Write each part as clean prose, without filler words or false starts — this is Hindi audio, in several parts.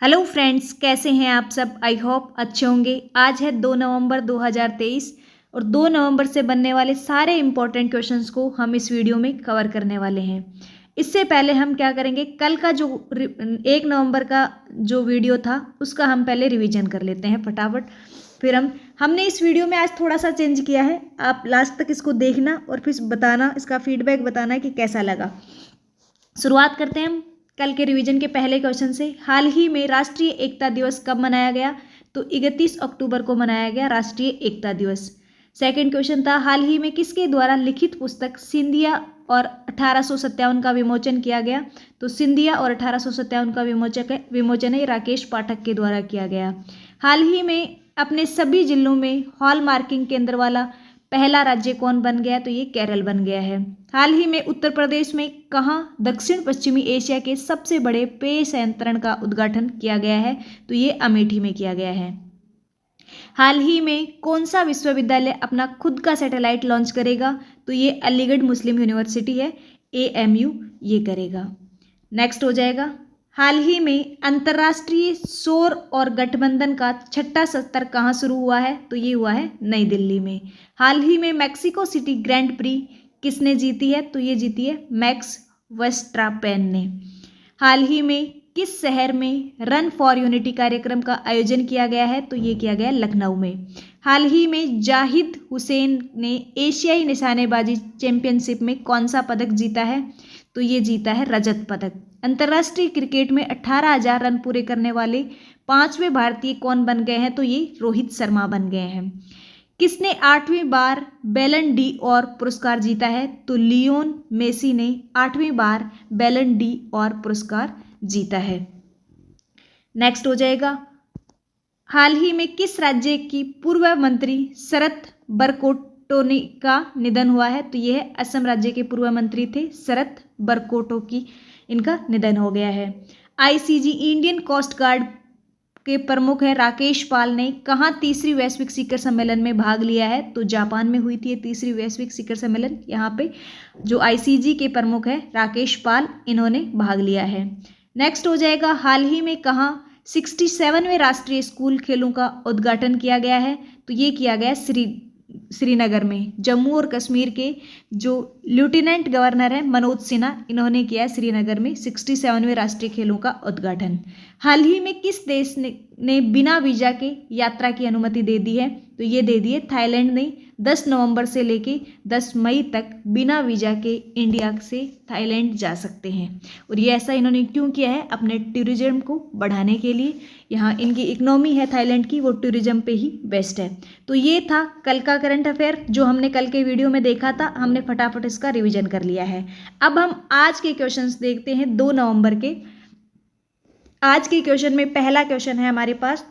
हेलो फ्रेंड्स, कैसे हैं आप सब। आई होप अच्छे होंगे। आज है 2 नवंबर 2023 और 2 नवंबर से बनने वाले सारे इंपॉर्टेंट क्वेश्चंस को हम इस वीडियो में कवर करने वाले हैं। इससे पहले हम क्या करेंगे, कल का जो 1 नवंबर का जो वीडियो था उसका हम पहले रिवीजन कर लेते हैं फटाफट। फिर हमने इस वीडियो में आज थोड़ा सा चेंज किया है। आप लास्ट तक इसको देखना और फिर बताना, इसका फीडबैक बताना कि कैसा लगा। शुरुआत करते हैं हम कल के रिवीजन के पहले क्वेश्चन से। हाल ही में राष्ट्रीय एकता दिवस कब मनाया गया? तो 31 अक्टूबर को मनाया गया राष्ट्रीय एकता दिवस। सेकंड क्वेश्चन था, हाल ही में किसके द्वारा लिखित पुस्तक सिंधिया और 1857 का विमोचन किया गया? तो सिंधिया और 1857 का विमोचन है राकेश पाठक के द्वारा किया गया। हाल ही में अपने सभी जिलों में हॉल मार्किंग केंद्र वाला पहला राज्य कौन बन गया? तो ये केरल बन गया है। हाल ही में उत्तर प्रदेश में कहाँ दक्षिण पश्चिमी एशिया के सबसे बड़े पेय संयंत्रण का उद्घाटन किया गया है? तो ये अमेठी में किया गया है। हाल ही में कौन सा विश्वविद्यालय अपना खुद का सैटेलाइट लॉन्च करेगा? तो ये अलीगढ़ मुस्लिम यूनिवर्सिटी है, AMU ये करेगा। नेक्स्ट हो जाएगा, हाल ही में अंतर्राष्ट्रीय सौर और गठबंधन का छठा सत्र कहाँ शुरू हुआ है? तो ये हुआ है नई दिल्ली में। हाल ही में मैक्सिको सिटी ग्रैंड प्री किसने जीती है? तो ये जीती है मैक्स वर्स्टापेन ने। हाल ही में किस शहर में रन फॉर यूनिटी कार्यक्रम का आयोजन किया गया है? तो ये किया गया लखनऊ में। हाल ही में जाहिद हुसैन ने एशियाई निशानेबाजी चैंपियनशिप में कौन सा पदक जीता है? तो ये जीता है रजत पदक। अंतर्राष्ट्रीय क्रिकेट में 18,000 रन पूरे करने वाले 5वें भारतीय कौन बन गए हैं? तो ये रोहित शर्मा बन गए हैं। किसने 8वीं बार बैलन डी और पुरस्कार जीता है? तो लियोन मेसी ने 8वीं बार बैलन डी और पुरस्कार जीता है। नेक्स्ट हो जाएगा, हाल ही में किस राज्य की पूर्व मंत्री शरद बरकोटोनी का निधन हुआ है? तो यह असम राज्य के पूर्व मंत्री थे शरद बरकोटोनी, इनका निधन हो गया है। ICG इंडियन कोस्ट गार्ड के प्रमुख है राकेश पाल ने कहाँ तीसरी वैश्विक शिखर सम्मेलन में भाग लिया है? तो जापान में हुई थी ये तीसरी वैश्विक शिखर सम्मेलन। यहाँ पे जो ICG के प्रमुख है राकेश पाल, इन्होंने भाग लिया है। नेक्स्ट हो जाएगा, हाल ही में कहाँ 67वें राष्ट्रीय स्कूल खेलों का उद्घाटन किया गया है? तो ये किया गया श्रीनगर में। जम्मू और कश्मीर के जो लेफ्टिनेंट गवर्नर है मनोज सिन्हा, इन्होंने किया श्रीनगर में 67वें राष्ट्रीय खेलों का उद्घाटन। हाल ही में किस देश ने बिना वीजा के यात्रा की अनुमति दे दी है? तो ये दे दी है थाईलैंड ने। 10 नवंबर से लेके 10 मई तक बिना वीजा के इंडिया से थाईलैंड जा सकते हैं। और ये ऐसा इन्होंने क्यों किया है? अपने टूरिज्म को बढ़ाने के लिए। यहाँ इनकी इकोनॉमी है थाईलैंड की, वो टूरिज्म पे ही बेस्ट है। तो ये था कल का करंट अफेयर जो हमने कल के वीडियो में देखा था, हमने फटाफट इसका रिवीजन कर लिया है। अब हम आज के क्वेश्चंस देखते हैं 2 नवंबर के। आज के क्वेश्चन में पहला क्वेश्चन है हमारे पास,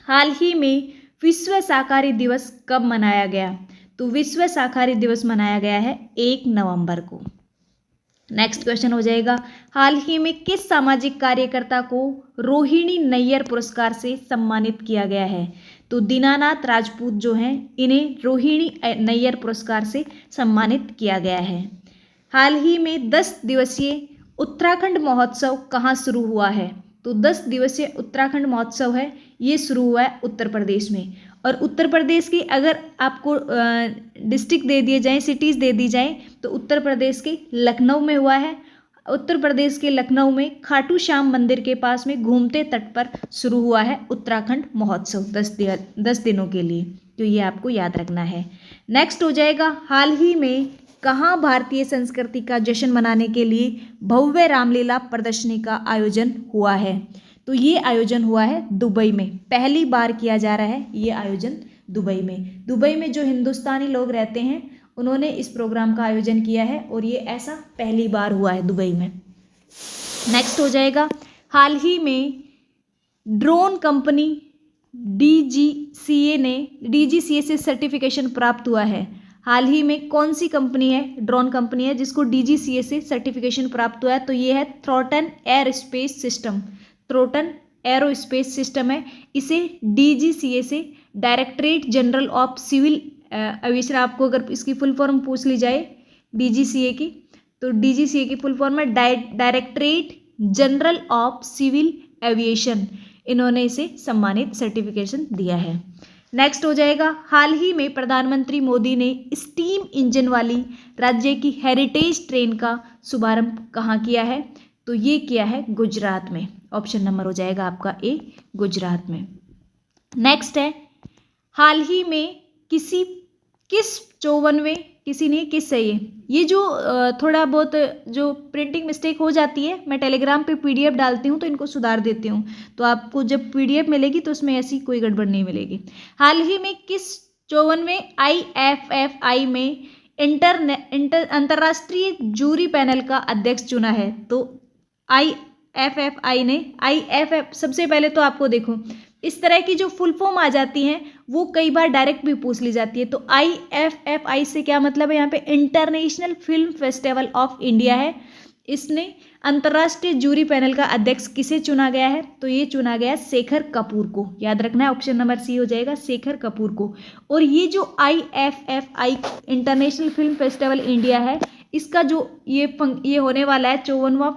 हाल ही में विश्व शाकाहारी दिवस कब मनाया गया? तो विश्व शाकाहारी दिवस मनाया गया है 1 नवंबर को। नेक्स्ट क्वेश्चन हो जाएगा, हाल ही में किस सामाजिक कार्यकर्ता को रोहिणी नैयर पुरस्कार से सम्मानित किया गया है? तो दीनानाथ राजपूत जो हैं, इन्हें रोहिणी नैयर पुरस्कार से सम्मानित किया गया है। हाल ही में 10 दिवसीय उत्तराखंड महोत्सव कहाँ शुरू हुआ है? तो 10 दिवसीय उत्तराखंड महोत्सव है, ये शुरू हुआ है उत्तर प्रदेश में। और उत्तर प्रदेश की अगर आपको डिस्ट्रिक्ट दे दिए जाएं, सिटीज़ दे दी जाएं, तो उत्तर प्रदेश के लखनऊ में हुआ है। उत्तर प्रदेश के लखनऊ में खाटू श्याम मंदिर के पास में घूमते तट पर शुरू हुआ है उत्तराखंड महोत्सव 10 दिनों के लिए। तो ये आपको याद रखना है। नेक्स्ट हो जाएगा, हाल ही में कहाँ भारतीय संस्कृति का जश्न मनाने के लिए भव्य रामलीला प्रदर्शनी का आयोजन हुआ है? तो ये आयोजन हुआ है दुबई में। पहली बार किया जा रहा है ये आयोजन दुबई में। दुबई में जो हिंदुस्तानी लोग रहते हैं उन्होंने इस प्रोग्राम का आयोजन किया है और ये ऐसा पहली बार हुआ है दुबई में। नेक्स्ट हो जाएगा, हाल ही में ड्रोन कंपनी DGCA से सर्टिफिकेशन प्राप्त हुआ है। हाल ही में कौन सी कंपनी है, ड्रोन कंपनी है जिसको DGCA से सर्टिफिकेशन प्राप्त हुआ है? तो ये है Throttle Aerospace System. Throttle Aerospace System है, इसे DGCA से Directorate General of Civil Aviation, आपको अगर इसकी फुल फॉर्म पूछ ली जाए DGCA की, तो DGCA की फुल फॉर्म है Directorate General of Civil Aviation, इन्होंने इसे सम्मानित सर्टिफिकेशन दिया है। नेक्स्ट हो जाएगा, हाल ही में प्रधानमंत्री मोदी ने स्टीम इंजन वाली राज्य की हेरिटेज ट्रेन का शुभारंभ कहाँ किया है? तो ये किया है गुजरात में। ऑप्शन नंबर हो जाएगा आपका ए, गुजरात में। नेक्स्ट है, हाल ही में किस 54वें, किसी ने किस है ये जो थोड़ा बहुत जो प्रिंटिंग मिस्टेक हो जाती है, मैं टेलीग्राम पे पीडीएफ डालती हूँ तो इनको सुधार देती हूँ, तो आपको जब पीडीएफ मिलेगी तो उसमें ऐसी कोई गड़बड़ नहीं मिलेगी। हाल ही में किस 54वें IFFI में अंतर्राष्ट्रीय जूरी पैनल का अध्यक्ष चुना है? तो IFFI ने सबसे पहले तो आपको देखो, इस तरह की जो फुल फॉर्म आ जाती हैं वो कई बार डायरेक्ट भी पूछ ली जाती है। तो IFFI से क्या मतलब है? यहाँ पे international film festival of India है। इसने अंतर्राष्ट्रीय जूरी पैनल का अध्यक्ष किसे चुना गया है? तो ये चुना गया शेखर कपूर को। याद रखना है, ऑप्शन नंबर सी हो जाएगा, शेखर कपूर को। और ये जो IFFI international film festival India है, इसका जो ये होने वाला है 54वां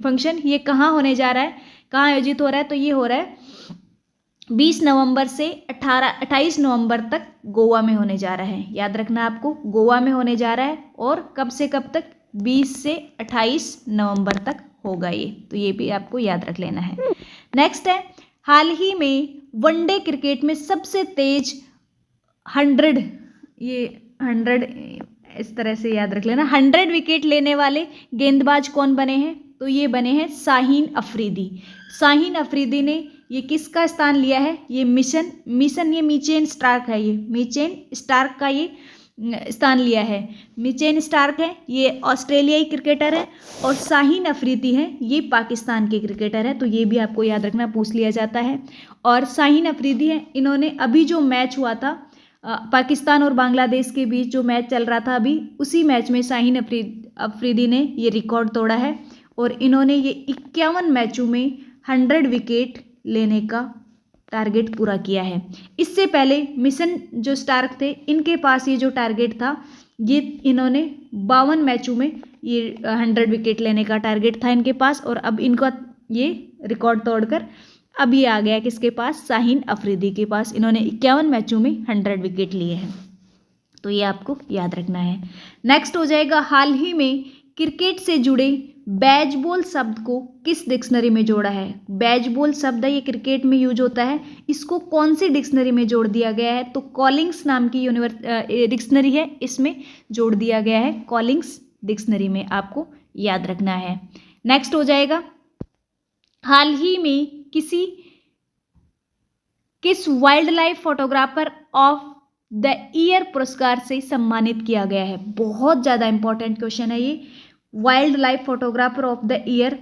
फंक्शन, ये कहाँ होने जा रहा है, कहाँ आयोजित हो रहा है? तो ये हो रहा है 20 नवंबर से 28 नवंबर तक गोवा में होने जा रहा है। याद रखना आपको, गोवा में होने जा रहा है। और कब से कब तक? 20 से 28 नवंबर तक होगा ये, तो ये भी आपको याद रख लेना है। नेक्स्ट है, हाल ही में वनडे क्रिकेट में सबसे तेज 100 इस तरह से याद रख लेना, 100 विकेट लेने वाले गेंदबाज कौन बने हैं? तो ये बने हैं शाहीन अफरीदी। शाहीन अफरीदी ने ये किसका स्थान लिया है? ये मिचेल स्टार्क है, ये मिचेल स्टार्क का ये स्थान लिया है। मिचेल स्टार्क है, ये ऑस्ट्रेलियाई क्रिकेटर है, और शाहीन अफरीदी है, ये पाकिस्तान के क्रिकेटर है। तो ये भी आपको याद रखना, पूछ लिया जाता है। और शाहीन अफरीदी है, इन्होंने अभी जो मैच हुआ था पाकिस्तान और बांग्लादेश के बीच जो मैच चल रहा था अभी, उसी मैच में शाहीन अफरीदी ने ये रिकॉर्ड तोड़ा है। और इन्होंने ये 51 मैचों में 100 विकेट लेने का टारगेट पूरा किया है। इससे पहले मिचेल जो स्टार्क थे, इनके पास ये जो टारगेट था, ये इन्होंने 52 मैचों में ये 100 विकेट लेने का टारगेट था इनके पास। और अब इनका ये रिकॉर्ड तोड़कर अब ये आ गया किसके पास? शाहीन अफरीदी के पास। इन्होंने 51 मैचों में 100 विकेट लिए हैं, तो ये आपको याद रखना है। नेक्स्ट हो जाएगा, हाल ही में क्रिकेट से जुड़े बेसबॉल शब्द को किस डिक्शनरी में जोड़ा है? बेसबॉल शब्द ये क्रिकेट में यूज होता है, इसको कौन सी डिक्शनरी में जोड़ दिया गया है? तो कॉलिंग्स नाम की डिक्शनरी है, इसमें जोड़ दिया गया है, कॉलिंग्स डिक्शनरी में, आपको याद रखना है। नेक्स्ट हो जाएगा, हाल ही में किस wild life photographer of the year पुरस्कार से सम्मानित किया गया है? बहुत ज़्यादा इंपॉर्टेंट क्वेश्चन है ये। Wild life photographer of the year,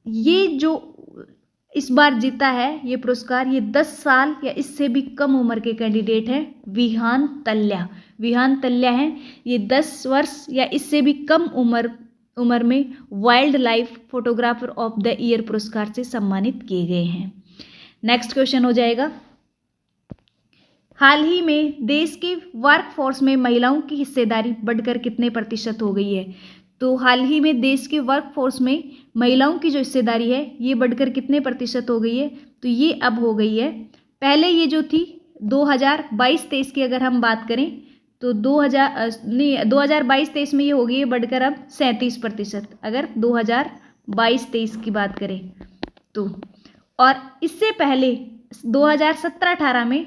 ये जो इस बार जीता है ये पुरस्कार, ये 10 साल या इससे भी कम उम्र के कैंडिडेट हैं, विहान तल्या हैं। ये 10 वर्ष या इससे भी कम उम्र में wild life photographer of the year पुरस्कार से सम्मानित किए गए हैं। नेक्स्ट क्वेश्चन हो जाएगा, हाल ही में देश के वर्कफोर्स में महिलाओं की हिस्सेदारी बढ़कर कितने प्रतिशत हो गई है? तो हाल ही में देश के वर्कफोर्स में महिलाओं की जो हिस्सेदारी है ये बढ़कर कितने प्रतिशत हो गई है? तो ये अब हो गई है, पहले ये जो थी 2022-23 की अगर हम बात करें तो 2022-23 में ये हो गई है बढ़कर अब 37%, अगर 2022-23 की बात करें तो। और इससे पहले 2017-18 में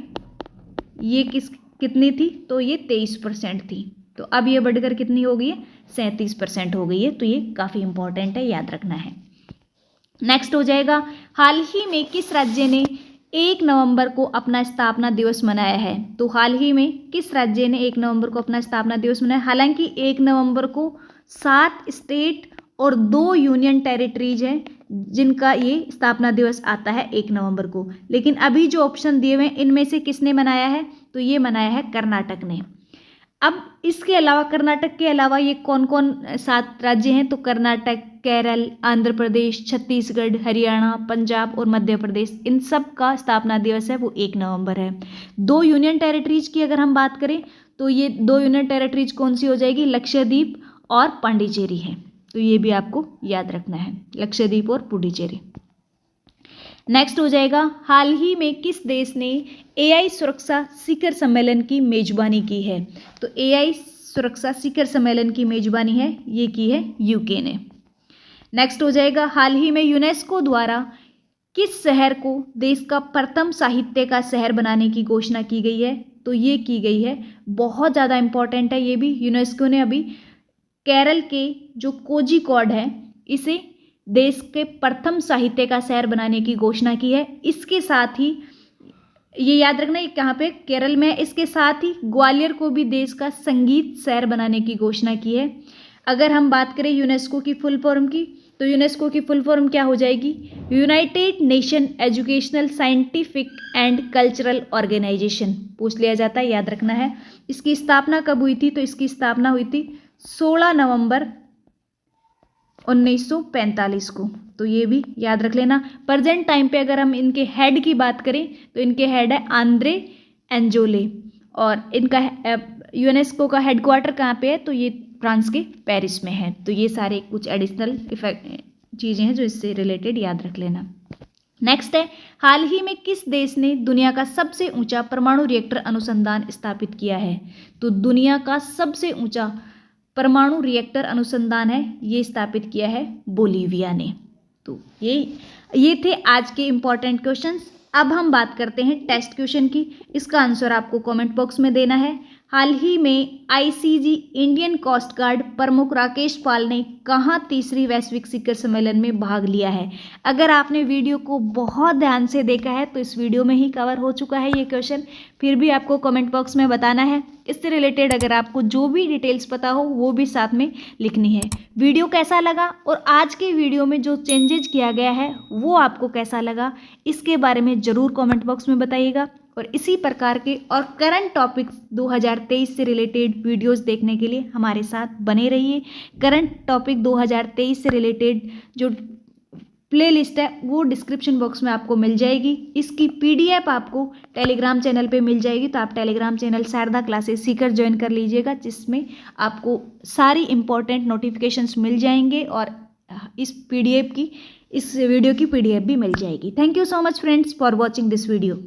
ये कितनी थी? तो ये 23% थी। तो अब ये बढ़कर कितनी हो गई है? 37% हो गई है। तो ये काफ़ी इंपॉर्टेंट है, याद रखना है। नेक्स्ट हो जाएगा, हाल ही में किस राज्य ने 1 नवंबर को अपना स्थापना दिवस मनाया है? तो हाल ही में किस राज्य ने 1 नवंबर को अपना स्थापना दिवस मनाया? हालांकि 1 नवंबर को 7 स्टेट और 2 यूनियन टेरिटरीज हैं जिनका ये स्थापना दिवस आता है 1 नवंबर को, लेकिन अभी जो ऑप्शन दिए हुए हैं इनमें से किसने मनाया है? तो ये मनाया है कर्नाटक ने। अब इसके अलावा, कर्नाटक के अलावा ये कौन कौन 7 राज्य हैं? तो कर्नाटक, केरल, आंध्र प्रदेश, छत्तीसगढ़, हरियाणा, पंजाब और मध्य प्रदेश, इन सब का स्थापना दिवस है वो 1 नवंबर है। 2 यूनियन टेरिटरीज की अगर हम बात करें तो ये 2 यूनियन टेरिटरीज कौन सी हो जाएगी? लक्षद्वीप और पांडिचेरी है। तो ये भी आपको याद रखना है, लक्षद्वीप और पुडुचेरी। नेक्स्ट हो जाएगा, हाल ही में किस देश ने एआई सुरक्षा शिखर सम्मेलन की मेजबानी की है? तो एआई सुरक्षा शिखर सम्मेलन की मेजबानी है, ये की है यूके ने। नेक्स्ट हो जाएगा, हाल ही में यूनेस्को द्वारा किस शहर को देश का प्रथम साहित्य का शहर बनाने की घोषणा की गई है? तो ये की गई है, बहुत ज़्यादा इंपॉर्टेंट है ये भी, यूनेस्को ने अभी केरल के जो कोझिकोड है इसे देश के प्रथम साहित्य का शहर बनाने की घोषणा की है। इसके साथ ही ये याद रखना, ये कहाँ पे, केरल में। इसके साथ ही ग्वालियर को भी देश का संगीत शहर बनाने की घोषणा की है। अगर हम बात करें यूनेस्को की फुल फॉर्म की, तो यूनेस्को की फुल फॉर्म क्या हो जाएगी? United Nation Educational Scientific and Cultural Organization. पूछ लिया जाता है, याद रखना है। इसकी स्थापना कब हुई थी? तो इसकी स्थापना हुई थी 16 नवंबर 1945 को। तो ये भी याद रख लेना। प्रेजेंट टाइम पे अगर हम इनके हेड की बात करें तो इनके हेड है आंद्रे एंजोले, और इनका यूनेस्को का हेडक्वार्टर कहाँ पे है? तो ये फ्रांस के पेरिस में है। तो ये सारे कुछ एडिशनल चीज़ें हैं जो इससे रिलेटेड याद रख लेना। नेक्स्ट है, हाल ही में किस देश ने दुनिया का सबसे ऊंचा परमाणु रिएक्टर अनुसंधान स्थापित किया है? तो दुनिया का सबसे ऊंचा परमाणु रिएक्टर अनुसंधान है, ये स्थापित किया है बोलीविया ने। तो ये थे आज के इम्पॉर्टेंट क्वेश्चंस। अब हम बात करते हैं टेस्ट क्वेश्चन की। इसका आंसर आपको कमेंट बॉक्स में देना है। हाल ही में आईसीजी इंडियन कोस्ट गार्ड प्रमुख राकेश पाल ने कहाँ तीसरी वैश्विक शिखर सम्मेलन में भाग लिया है? अगर आपने वीडियो को बहुत ध्यान से देखा है तो इस वीडियो में ही कवर हो चुका है ये क्वेश्चन, फिर भी आपको कमेंट बॉक्स में बताना है। इससे रिलेटेड अगर आपको जो भी डिटेल्स पता हो वो भी साथ में लिखनी है। वीडियो कैसा लगा और आज के वीडियो में जो चेंजेज किया गया है वो आपको कैसा लगा, इसके बारे में ज़रूर कमेंट बॉक्स में बताइएगा। और इसी प्रकार के और करंट टॉपिक्स 2023 से रिलेटेड वीडियोस देखने के लिए हमारे साथ बने रहिए। करंट टॉपिक 2023 से रिलेटेड जो प्लेलिस्ट है वो डिस्क्रिप्शन बॉक्स में आपको मिल जाएगी। इसकी पीडीएफ आपको टेलीग्राम चैनल पे मिल जाएगी, तो आप Telegram channel Sharda classes Sikar join कर लीजिएगा, जिसमें आपको सारी इंपॉर्टेंट नोटिफिकेशंस मिल जाएंगे और इस वीडियो की पीडीएफ भी मिल जाएगी। Thank you so much friends for watching this video.